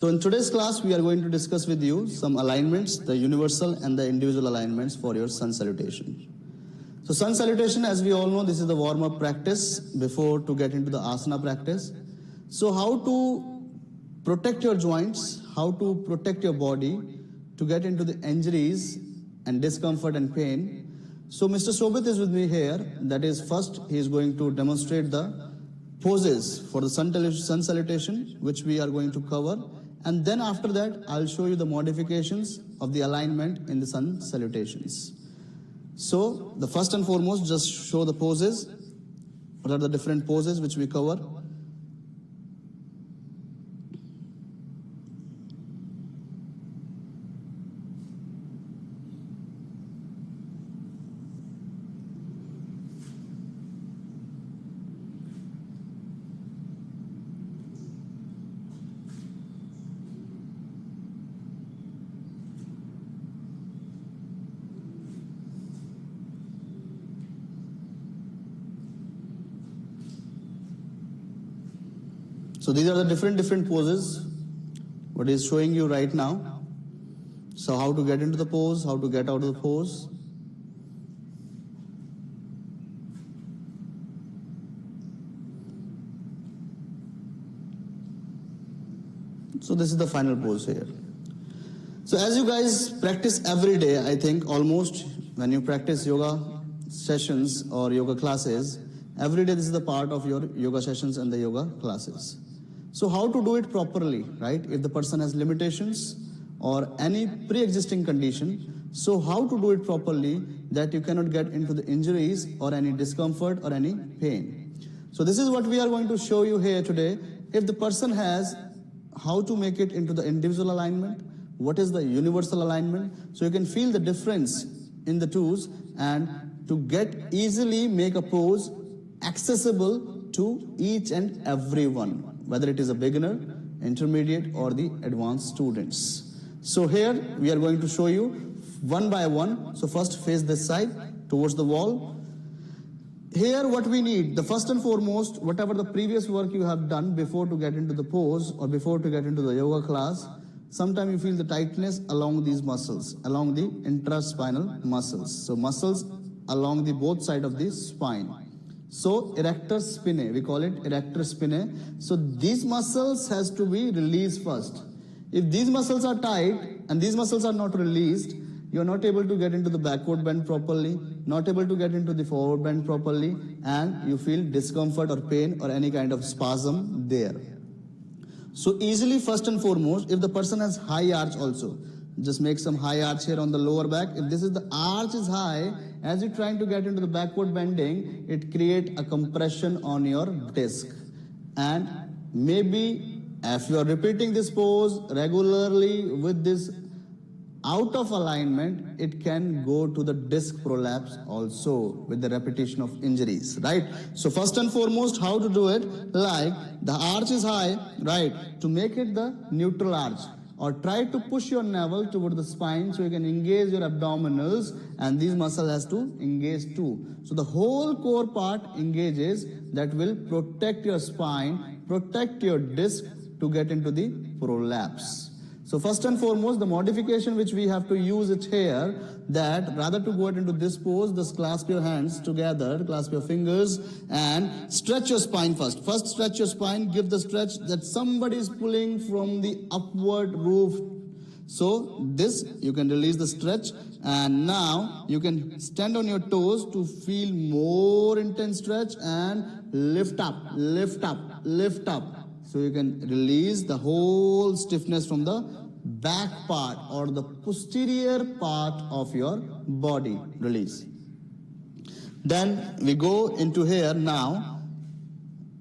So in today's class, we are going to discuss with you some alignments, the universal and the individual alignments for your sun salutation. So sun salutation, as we all know, this is the warm-up practice before to get into the asana practice. So how to protect your joints, how to protect your body to get into the injuries and discomfort and pain. So Mr. Sobit is with me here. That is, first he is going to demonstrate the poses for the sun salutation, which we are going to cover. And then after that, I'll show you the modifications of the alignment in the sun salutations. So the first and foremost, just show the poses. What are the different poses which we cover? So these are the different poses, what is showing you right now. So how to get into the pose, how to get out of the pose. So this is the final pose here. So as you guys practice every day, I think almost when you practice yoga sessions or yoga classes, every day this is the part of your yoga sessions and the yoga classes. So how to do it properly, right? If the person has limitations or any pre-existing condition, so how to do it properly that you cannot get into the injuries or any discomfort or any pain. So this is what we are going to show you here today. If the person has, how to make it into the individual alignment, what is the universal alignment, so you can feel the difference in the tools and to get easily make a pose accessible to each and everyone, whether it is a beginner, intermediate or the advanced students. So here we are going to show you one by one. So first face this side towards the wall. Here what we need, the first and foremost, whatever the previous work you have done before to get into the pose or before to get into the yoga class, sometimes you feel the tightness along these muscles, along the intraspinal muscles. So muscles along the both side of the spine. So erector spinae, we call it erector spinae. So these muscles has to be released first. If these muscles are tight and these muscles are not released, you are not able to get into the backward bend properly, not able to get into the forward bend properly, and you feel discomfort or pain or any kind of spasm there. So easily, first and foremost, if the person has high arch also, just make some high arch here on the lower back. If this is the arch is high, as you're trying to get into the backward bending, it creates a compression on your disc. And maybe if you are repeating this pose regularly with this out of alignment, it can go to the disc prolapse also with the repetition of injuries, right? So first and foremost, how to do it? Like the arch is high, right? To make it the neutral arch, or try to push your navel toward the spine so you can engage your abdominals, and these muscles has to engage too. So the whole core part engages, that will protect your spine, protect your disc to get into the prolapse. So first and foremost, the modification which we have to use it here, that rather to go into this pose, just clasp your hands together, clasp your fingers and stretch your spine first. First stretch your spine, give the stretch that somebody is pulling from the upward roof. So this, you can release the stretch, and now you can stand on your toes to feel more intense stretch and lift up, lift up, lift up. So you can release the whole stiffness from the back part or the posterior part of your body. Release. Then we go into here now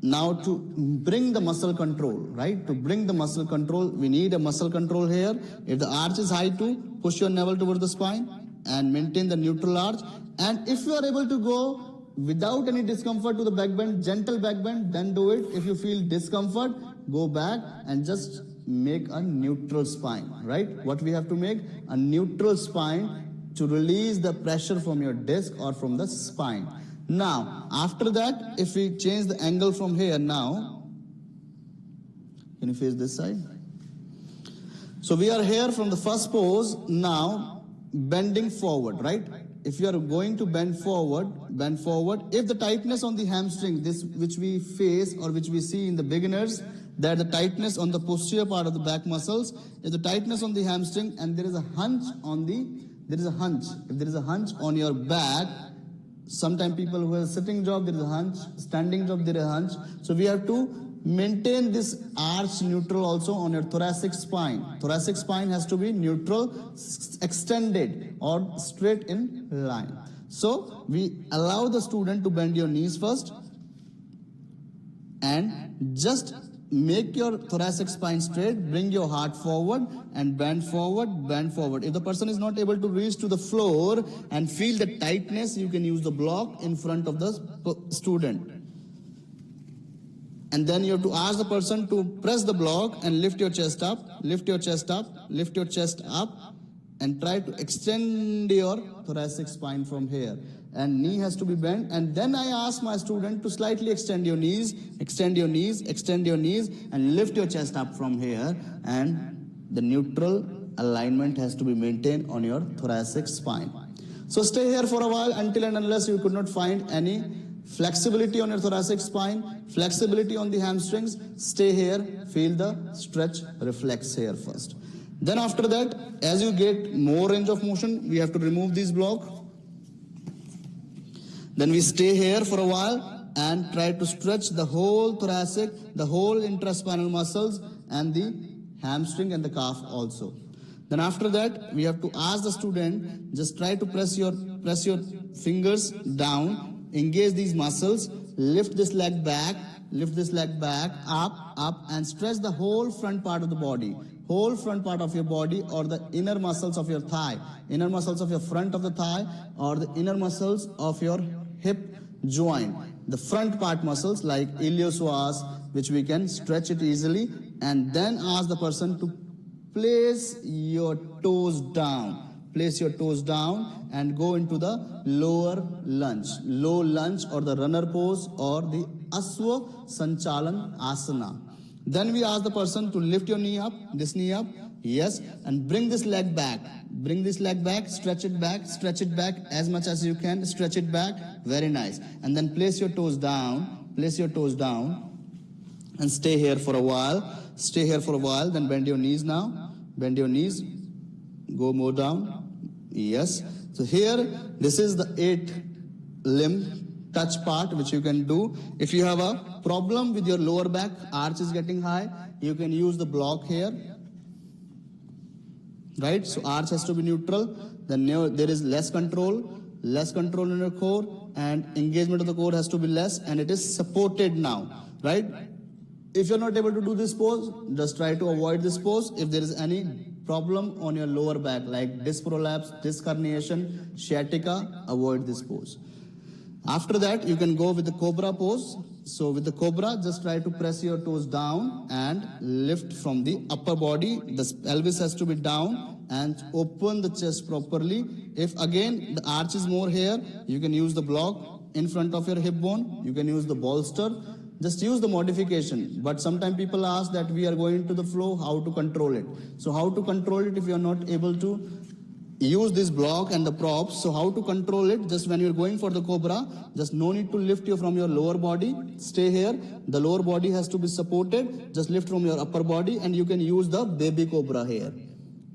to bring the muscle control, right? To bring the muscle control, we need a muscle control here. If the arch is high, to push your navel towards the spine and maintain the neutral arch. And if you are able to go without any discomfort to the back bend, gentle back bend, then do it. If you feel discomfort, go back and just make a neutral spine, right? What we have to make? A neutral spine to release the pressure from your disc or from the spine. Now, after that, if we change the angle from here now, can you face this side? So we are here from the first pose, now bending forward, right? If you are going to bend forward. If the tightness on the hamstring, this which we face or which we see in the beginners, that the tightness on the posterior part of the back muscles, if the tightness on the hamstring and there is a hunch on the, if there is a hunch on your back, sometimes people who have sitting job, there is a hunch, standing job, there is a hunch. So we have to maintain this arch neutral also on your thoracic spine. Thoracic spine has to be neutral, extended or straight in line. So we allow the student to bend your knees first and just make your thoracic spine straight, bring your heart forward and bend forward. If the person is not able to reach to the floor and feel the tightness, you can use the block in front of the student. And then you have to ask the person to press the block and lift your chest up, and try to extend your thoracic spine from here. And knee has to be bent. And then I ask my student to slightly extend your knees, and lift your chest up from here. And the neutral alignment has to be maintained on your thoracic spine. So stay here for a while until and unless you could not find any flexibility on your thoracic spine, flexibility on the hamstrings. Stay here, feel the stretch reflex here first. Then after that, as you get more range of motion, we have to remove this block. Then we stay here for a while and try to stretch the whole thoracic, the whole intraspinal muscles and the hamstring and the calf also. Then after that, we have to ask the student, just try to press your fingers down, engage these muscles, lift this leg back, up, and stretch the whole front part of the body. Whole front part of your body or the inner muscles of your thigh, inner muscles of your front of the thigh or the inner muscles of your hip joint. The front part muscles like iliopsoas, which we can stretch it easily, and then ask the person to place your toes down. Place your toes down and go into the lower lunge, low lunge or the runner pose or the Aswa Sanchalan Asana. Then we ask the person to lift your knee up, this knee up, yes, and bring this leg back. Bring this leg back, stretch it back as much as you can, stretch it back, very nice. And then place your toes down, and stay here for a while, then bend your knees now, bend your knees, go more down, yes. So here, this is the 8 limb touch part which you can do. If you have a problem with your lower back, arch is getting high, you can use the block here, right? So arch has to be neutral, then there is less control in your core, and engagement of the core has to be less, and it is supported now, right? If you're not able to do this pose, just try to avoid this pose. If there is any problem on your lower back like disc prolapse, disc herniation, sciatica, avoid this pose. After that, you can go with the cobra pose. So with the cobra, just try to press your toes down and lift from the upper body. The pelvis has to be down and open the chest properly. If again the arch is more here, you can use the block in front of your hip bone. You can use the bolster. Just use the modification. But sometimes people ask that we are going to the flow, how to control it. So how to control it if you are not able to use this block and the props? So how to control it? Just when you're going for the cobra, just no need to lift you from your lower body. Stay here. The lower body has to be supported. Just lift from your upper body, and you can use the baby cobra here.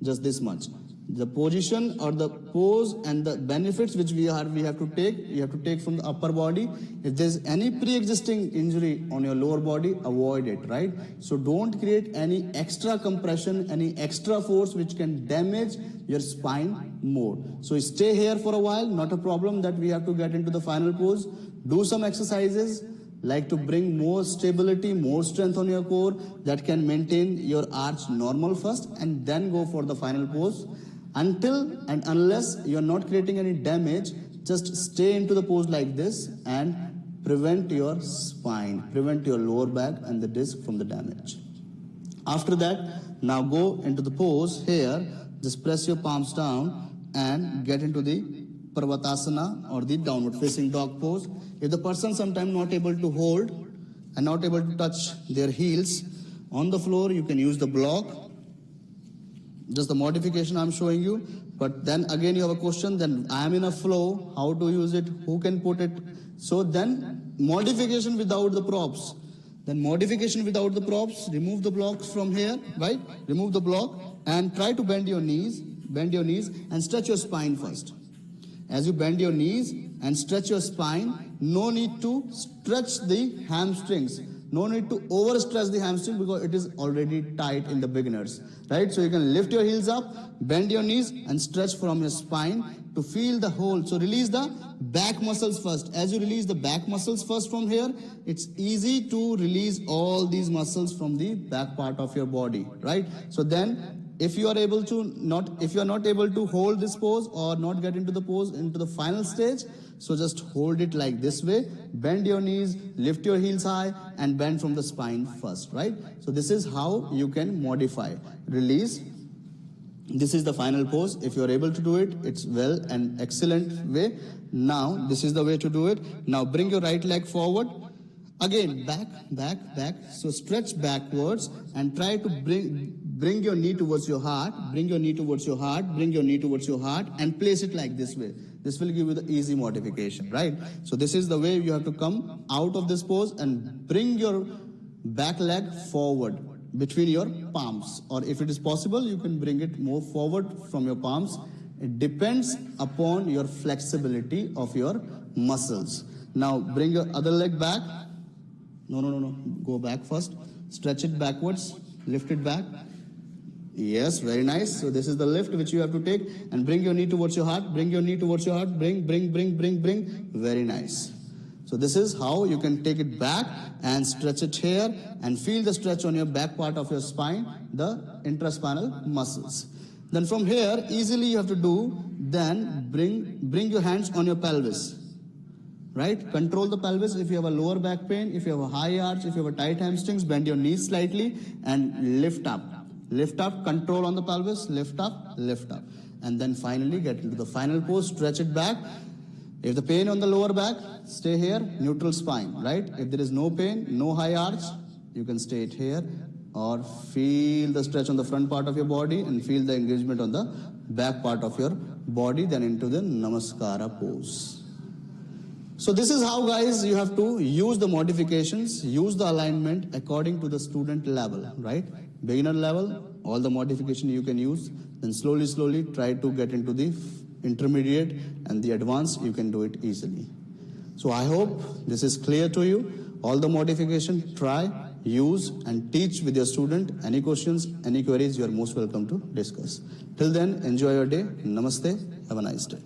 Just this much. The position or the pose and the benefits which we have to take, you have to take from the upper body. If there's any pre-existing injury on your lower body, avoid it, right? So don't create any extra compression, any extra force which can damage your spine more. So stay here for a while, not a problem that we have to get into the final pose. Do some exercises like to bring more stability, more strength on your core that can maintain your arch normal first, and then go for the final pose. Until and unless you are not creating any damage, just stay into the pose like this and prevent your spine, prevent your lower back and the disc from the damage. After that, now go into the pose here. Just press your palms down and get into the Parvatasana or the downward facing dog pose. If the person sometimes not able to hold and not able to touch their heels on the floor, you can use the block. Just the modification I'm showing you. But then again you have a question, then I am in a flow, how to use it, who can put it. So then modification without the props. Then modification without the props, remove the blocks from here, right? Remove the block and try to bend your knees and stretch your spine first. As you bend your knees and stretch your spine, no need to stretch the hamstrings. No need to overstress the hamstring because it is already tight in the beginners, right? So you can lift your heels up, bend your knees and stretch from your spine to feel the whole. So release the back muscles first. As you release the back muscles first from here, it's easy to release all these muscles from the back part of your body, right? So then if you are not able to hold this pose or not get into the pose into the final stage, so just hold it like this way, bend your knees, lift your heels high and bend from the spine first, right? So this is how you can modify. Release. This is the final pose. If you are able to do it, it's well and excellent way. Now, this is the way to do it. Now bring your right leg forward. Again, back. So stretch backwards and try to bring your knee towards your heart. Bring your knee towards your heart and place it like this way. This will give you the easy modification, right? So this is the way you have to come out of this pose and bring your back leg forward between your palms. Or if it is possible, you can bring it more forward from your palms. It depends upon your flexibility of your muscles. Now bring your other leg back. No. Go back first. Stretch it backwards. Lift it back. Yes, very nice. So this is the lift which you have to take and bring your knee towards your heart. Bring. Very nice. So this is how you can take it back and stretch it here and feel the stretch on your back part of your spine, the intraspinal muscles. Then from here, easily you have to do, then bring your hands on your pelvis. Right? Control the pelvis. If you have a lower back pain, if you have a high arch, if you have a tight hamstrings, bend your knees slightly and lift up. Lift up, control on the pelvis, lift up. And then finally get into the final pose, stretch it back. If the pain on the lower back, stay here, neutral spine, right? If there is no pain, no high arch, you can stay it here or feel the stretch on the front part of your body and feel the engagement on the back part of your body, then into the Namaskar pose. So this is how, guys, you have to use the modifications, use the alignment according to the student level, right? Beginner level, all the modification you can use. Then slowly try to get into the intermediate and the advanced, you can do it easily. So I hope this is clear to you. All the modification, try, use and teach with your student. Any questions, any queries, you are most welcome to discuss. Till then, enjoy your day. Namaste. Have a nice day.